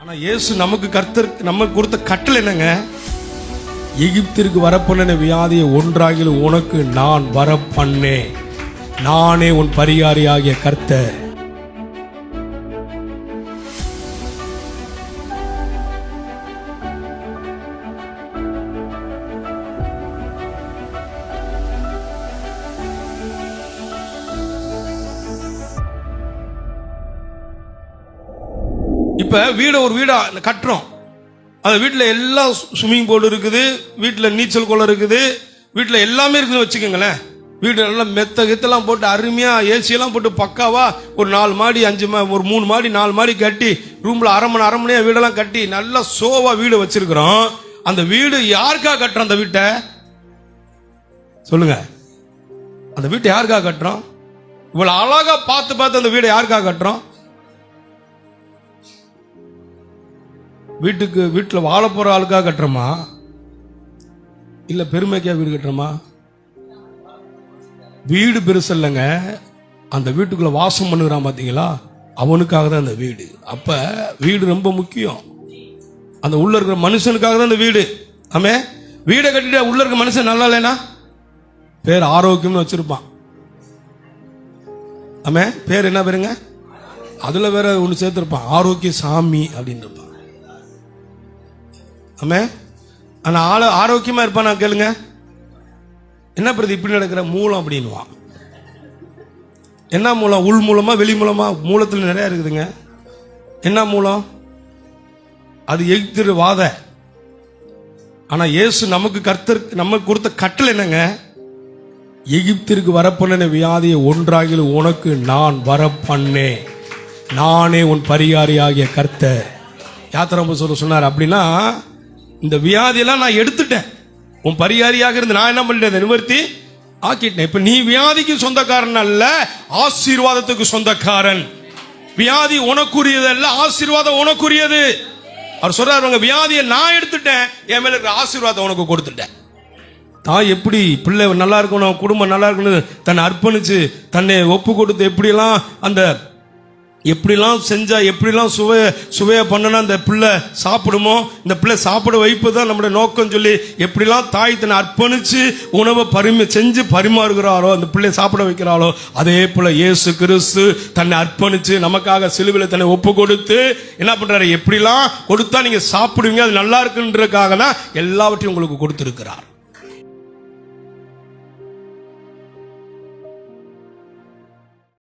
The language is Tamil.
ஆனா இயேசு நமக்கு நமக்கு கொடுத்த கட்டளை என்னங்க? எகிப்திற்கு வரப்பண்ண வியாதியை ஒன்றாகிலும் உனக்கு நான் வரப்பண்ணே, நானே உன் பரிகாரியாகிய கர்த்தர். இப்ப ஒரு வீடா கட்டுறோம். அந்த வீட்டில் எல்லாம் ஸ்விம்மிங் பூல் இருக்குது, வீட்டில் நீச்சல் குளம் இருக்குது, வீட்டில் எல்லாமே இருக்குன்னு வச்சுக்கோங்களேன். வீடு நல்லா மெத்த கெத்தெல்லாம் போட்டு அருமையாக ஏசியெல்லாம் போட்டு பக்காவா ஒரு 4 மாடி 5 ஒரு 3 மாடி 4 மாடி கட்டி ரூமில் அரமனையாக வீடெல்லாம் கட்டி நல்லா சோவா வீடு வச்சிருக்கிறோம். அந்த வீடு யாருக்காக கட்டுறோம்? அந்த வீட்டை சொல்லுங்க. அந்த வீட்டை யாருக்காக கட்டுறோம்? இவ்வளோ அழகா பார்த்து அந்த வீடை யாருக்காக கட்டுறோம்? வீட்டில் வாழ போற ஆளுக்காக கட்டுறோமா, இல்ல பெருமைக்கா வீடு கட்டுறோமா? வீடு பெருசு இல்லைங்க, அந்த வீட்டுக்குள்ள வாசம் பண்ணுகிறான் பாத்தீங்களா, அவனுக்காக தான் அந்த வீடு. அப்ப வீடு ரொம்ப முக்கியம். அந்த உள்ள இருக்கிற மனுஷனுக்காக தான் அந்த வீடு. ஆமே, வீடை கட்டிட்டு உள்ள இருக்கிற மனுஷன் நல்லா இல்லைன்னா பேர் ஆரோக்கியம்னு வச்சிருப்பான். ஆமே, பேர் என்ன பேருங்க? அதுல வேற ஒன்று சேர்த்திருப்பான், ஆரோக்கிய சாமி அப்படின்னு இருப்பான். ஆமே, ஆனா ஆளு ஆரோக்கியமா இருப்பான். நான் கேளுங்க, என்ன பிரதி இப்படி நடக்கிற மூலம் அப்படின்னுவான். என்ன மூலம்? உள் மூலமா வெளி மூலமா? மூலத்தில் நிறைய இருக்குதுங்க. என்ன மூலம்? அது எகிப்தியர் வாத. ஆனா இயேசு நமக்கு கொடுத்த கட்டளை என்னங்க? எகிப்திற்கு வரப்பண்ண வியாதியை ஒன்றாகிலும் உனக்கு நான் வரப்பண்ணே, நானே உன் பரிகாரியாகிய கர்த்தர். யாத்திரை சொன்னார். அப்படின்னா இந்த வியாதியெல்லாம் நான் எடுத்துட்டேன், உன் பரிகாரியாக இருந்து நான் என்ன பண்ணிட்டேன்? நிவர்த்தி ஆக்கிட்டேன். இப்ப நீ வியாதிக்கு சொந்தக்காரன் அல்ல, ஆசீர்வாதத்துக்கு சொந்தக்காரன். வியாதி உனக்குரியது அல்ல, ஆசீர்வாதம் உனக்குரியது. அவர் சொல்றாரு, வியாதியை நான் எடுத்துட்டேன், என் மேல இருக்கிற ஆசீர்வாதம் உனக்கு கொடுத்துட்டேன். தான் எப்படி பிள்ளை நல்லா இருக்கணும், குடும்பம் நல்லா இருக்கணும், தன்னை அர்ப்பணிச்சு தன்னை ஒப்பு கொடுத்து எப்படிலாம் செஞ்சா எப்படிலாம் சுவையா பண்ணனா அந்த பிள்ளை சாப்பிடுமோ, இந்த பிள்ளை சாப்பிட வைப்பு தான் நம்முடைய நோக்கம் சொல்லி எப்படிலாம் தாய் தன்னை அர்ப்பணிச்சு உணவை செஞ்சு பரிமாறுகிறாரோ, அந்த பிள்ளை சாப்பிட வைக்கிறாளோ, அதே போல இயேசு கிறிஸ்து தன்னை அர்ப்பணிச்சு நமக்காக சிலுவையில் தன்னை ஒப்பு கொடுத்து என்ன பண்றாரு? எப்படிலாம் கொடுத்தா நீங்க சாப்பிடுவீங்க, அது நல்லா இருக்குன்றதுக்காக தான் எல்லாவற்றையும் உங்களுக்கு கொடுத்திருக்கிறார்.